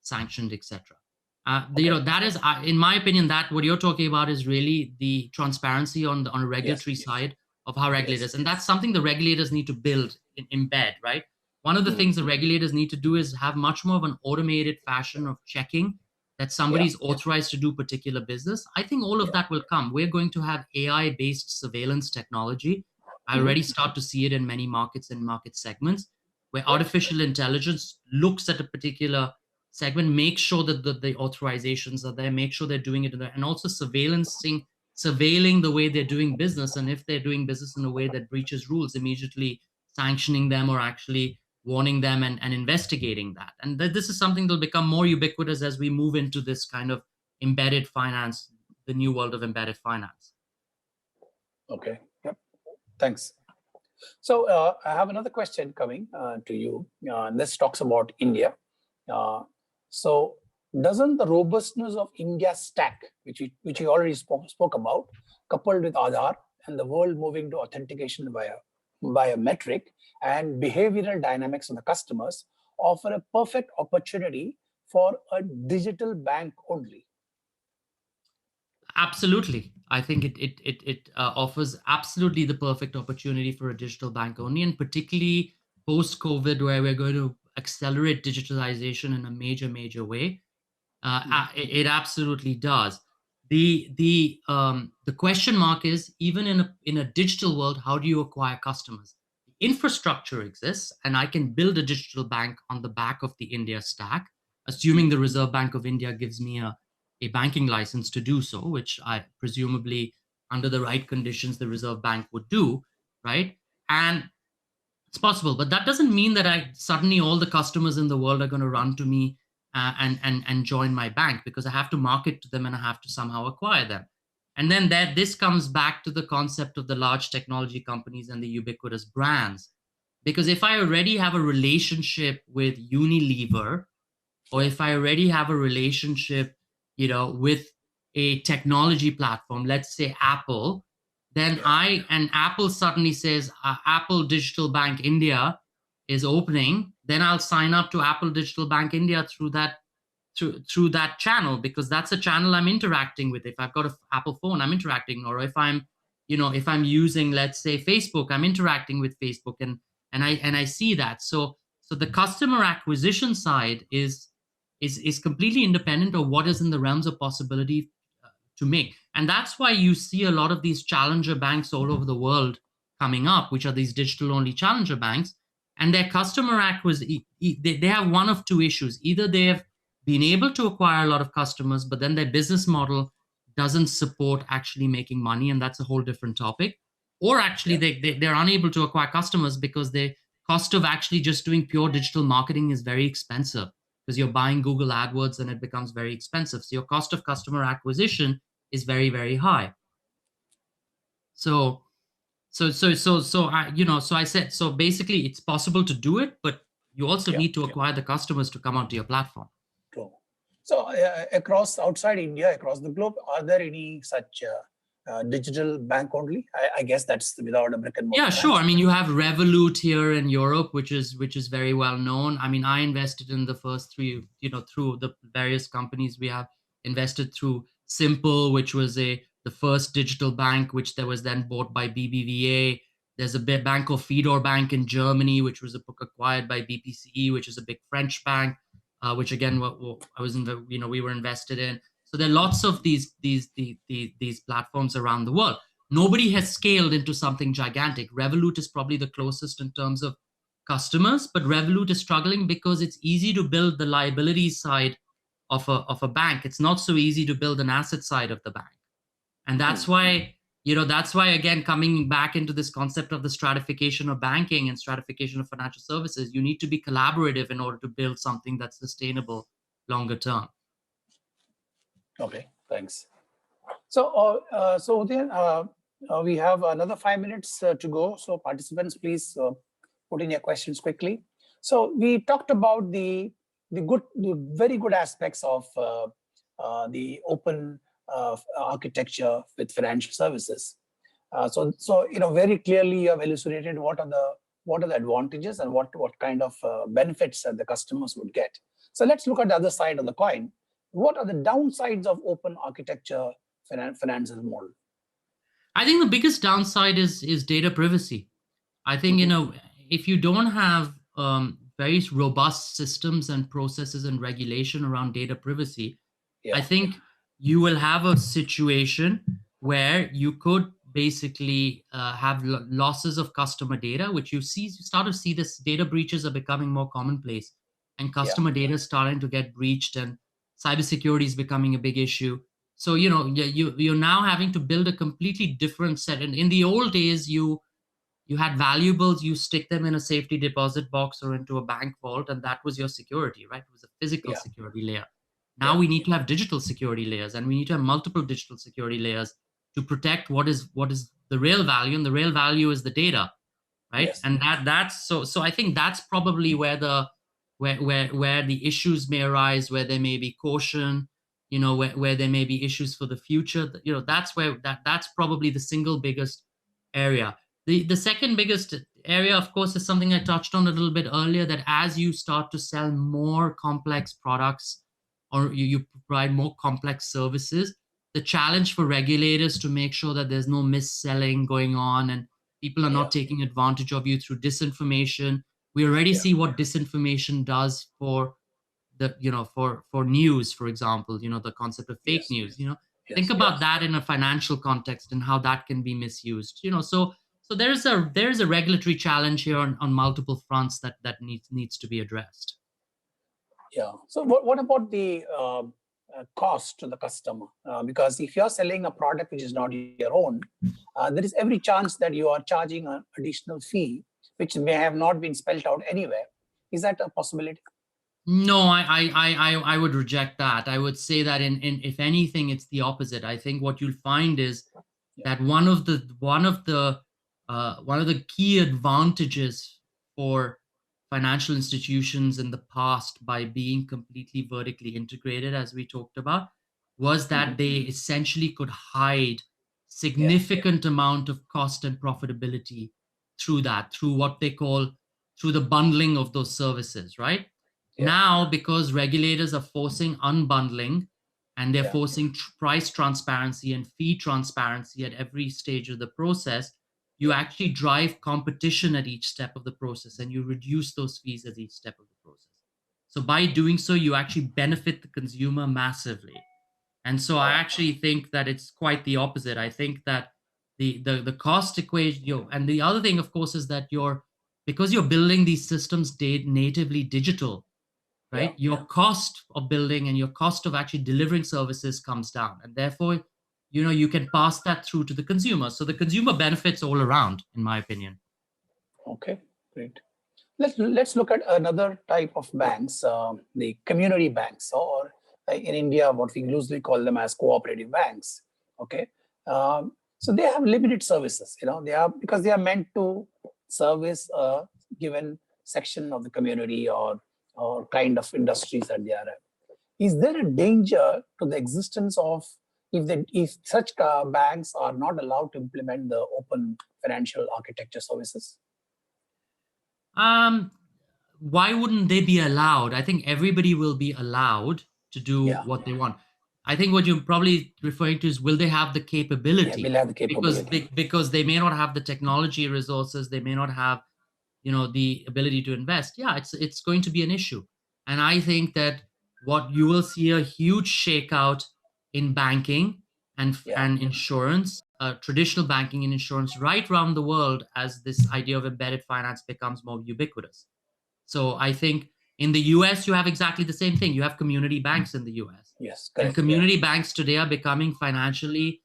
sanctioned, etc. That is, in my opinion, that what you're talking about is really the transparency on a regulatory side of how regulators, and that's something the regulators need to build, embed, right? One of the things the regulators need to do is have much more of an automated fashion of checking that somebody's authorized to do particular business. I think all of that will come. We're going to have AI-based surveillance technology. I already start to see it in many markets and market segments. where artificial intelligence looks at a particular segment, make sure that the authorizations are there, make sure they're doing it, and also surveilling the way they're doing business. And if they're doing business in a way that breaches rules, immediately sanctioning them or actually warning them and investigating that. And this is something that'll become more ubiquitous as we move into this kind of embedded finance, the new world of embedded finance. Okay. Yep. Thanks. So I have another question coming to you. This talks about India. So doesn't the robustness of India's stack, which you already spoke about, coupled with Aadhaar and the world moving to authentication via biometric and behavioral dynamics of the customers, offer a perfect opportunity for a digital bank only? Absolutely. I think it offers absolutely the perfect opportunity for a digital bank only, and particularly post-COVID, where we're going to accelerate digitalization in a major way. It absolutely does. The question mark is, even in a digital world, how do you acquire customers? The infrastructure exists, and I can build a digital bank on the back of the India stack, assuming the Reserve Bank of India gives me a banking license to do so, which I presumably, under the right conditions, the Reserve Bank would do, right? And it's possible, but that doesn't mean that suddenly all the customers in the world are going to run to me and join my bank, because I have to market to them and I have to somehow acquire them. And then this comes back to the concept of the large technology companies and the ubiquitous brands. Because if I already have a relationship with Unilever, or if I already have a relationship, with a technology platform, let's say Apple, then and Apple suddenly says Apple Digital Bank India is opening, then I'll sign up to Apple Digital Bank India through that channel, because that's a channel I'm interacting with. If I've got an Apple phone, I'm interacting, or if I'm using, let's say, Facebook, I'm interacting with Facebook, and I see that. So the customer acquisition side is completely independent of what is in the realms of possibility to make. And that's why you see a lot of these challenger banks all over the world coming up, which are these digital only challenger banks. And their customer acquisition, they have one of two issues. Either they have been able to acquire a lot of customers, but then their business model doesn't support actually making money, and that's a whole different topic. Or actually they're unable to acquire customers because the cost of actually just doing pure digital marketing is very expensive, because you're buying Google AdWords and it becomes very expensive. So your cost of customer acquisition is very high. So I said, so basically it's possible to do it, but you also need to acquire the customers to come onto your platform. True. So outside India, across the globe, are there any such digital bank only? I guess that's without a brick and mortar. Yeah, sure. I mean, you have Revolut here in Europe, which is very well known. I mean, I invested in the first three, through the various companies we have invested through. Simple, which was the first digital bank, which there was then bought by BBVA. There's a big Banco Fidor Bank in Germany, which was acquired by BPCE, which is a big French bank, which again, we were invested in. So there are lots of these platforms around the world. Nobody has scaled into something gigantic. Revolut is probably the closest in terms of customers, but Revolut is struggling because it's easy to build the liability side of a bank. It's not so easy to build an asset side of the bank. And that's why, again, coming back into this concept of the stratification of banking and stratification of financial services, you need to be collaborative in order to build something that's sustainable longer term. Okay, thanks. So, Udayan, we have another 5 minutes to go. So participants, please put in your questions quickly. So we talked about the very good aspects of the open architecture with financial services. So very clearly you have elucidated what are the advantages and what kind of benefits that the customers would get. So let's look at the other side of the coin. What are the downsides of open architecture finances model? I think the biggest downside is data privacy. I think, if you don't have very robust systems and processes and regulation around data privacy, I think you will have a situation where you could basically have losses of customer data, which you start to see this data breaches are becoming more commonplace, and customer data is starting to get breached, and cybersecurity is becoming a big issue. So, you're now having to build a completely different set. And in the old days, you had valuables, you stick them in a safety deposit box or into a bank vault, and that was your security, right? It was a physical security layer. Now we need to have digital security layers, and we need to have multiple digital security layers to protect what is the real value, and the real value is the data, right? Yes. And that's so I think that's probably where the issues may arise, where there may be caution, where there may be issues for the future. That's where that's probably the single biggest area. The second biggest area, of course, is something I touched on a little bit earlier, that as you start to sell more complex products, or you provide more complex services, the challenge for regulators to make sure that there's no mis-selling going on and people are not taking advantage of you through disinformation. We already see what disinformation does for for news, for example, the concept of fake news. Think about that in a financial context and how that can be misused. So there's a regulatory challenge here on multiple fronts that needs to be addressed. Yeah. So what about the cost to the customer? Because if you're selling a product which is not your own, there is every chance that you are charging an additional fee, which may have not been spelled out anywhere. Is that a possibility? No, I would reject that. I would say that in if anything, it's the opposite. I think what you'll find is that one of the key advantages for financial institutions in the past, by being completely vertically integrated, as we talked about, was that they essentially could hide significant amount of cost and profitability through what they call through the bundling of those services, right? Now, because regulators are forcing unbundling, and they're forcing price transparency and fee transparency at every stage of the process, you actually drive competition at each step of the process, and you reduce those fees at each step of the process. So by doing so, you actually benefit the consumer massively. And so I actually think that it's quite the opposite. I think that the cost equation, and the other thing, of course, is that because you're building these systems natively digital, right? Your cost of building and your cost of actually delivering services comes down, and therefore, you can pass that through to the consumer. So the consumer benefits all around, in my opinion. Okay, great. Let's look at another type of banks, the community banks, or in India, what we loosely call them as cooperative banks. Okay, so they have limited services. Because they are meant to service a given section of the community or kind of industries that they are in. Is there a danger to the existence of if such banks are not allowed to implement the open financial architecture services? Why wouldn't they be allowed? I think everybody will be allowed to do what they want. I think what you're probably referring to is, will they have the capability? Yeah, will have the capability. Because they may not have the technology resources, they may not have the ability to invest. It's going to be an issue. And I think that what you will see a huge shakeout in banking and insurance, traditional banking and insurance right around the world, as this idea of embedded finance becomes more ubiquitous. So I think in the US, you have exactly the same thing. You have community banks in the US. Yes, correct. And community banks today are becoming financially,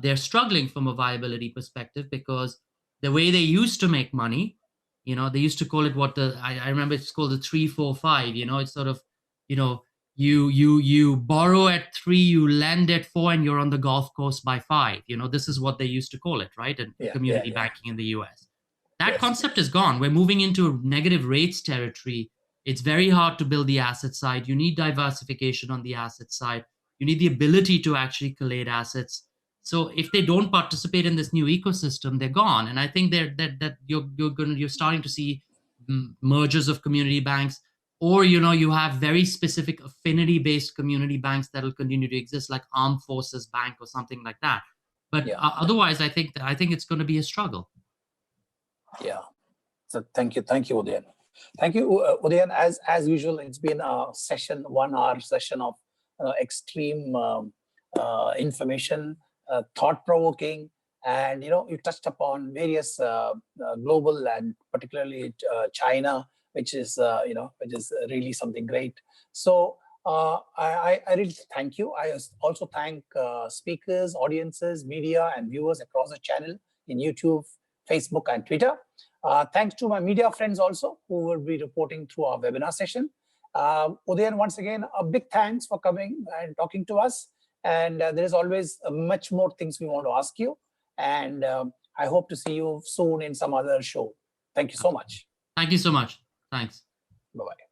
they're struggling from a viability perspective, because the way they used to make money, they used to call it I remember it's called the 3-4-5. It's sort of, you borrow at 3, you lend at 4, and you're on the golf course by 5. This is what they used to call it, right? In community banking in the US. That concept is gone. We're moving into negative rates territory. It's very hard to build the asset side. You need diversification on the asset side. You need the ability to actually collate assets. So if they don't participate in this new ecosystem, they're gone. And I think you're starting to see mergers of community banks, or you have very specific affinity-based community banks that will continue to exist, like Armed Forces Bank or something like that. But otherwise, I think it's going to be a struggle. Yeah. So thank you, Udayan. Thank you, Udayan. As usual, it's been a 1-hour session of extreme information, thought-provoking, And you touched upon various global and particularly China, which is really something great. So I really thank you. I also thank speakers, audiences, media, and viewers across the channel in YouTube, Facebook, and Twitter. Thanks to my media friends also who will be reporting through our webinar session. Udayan, once again, a big thanks for coming and talking to us. And there is always much more things we want to ask you. And I hope to see you soon in some other show. Thank you so much. Thank you so much. Thanks. Bye-bye.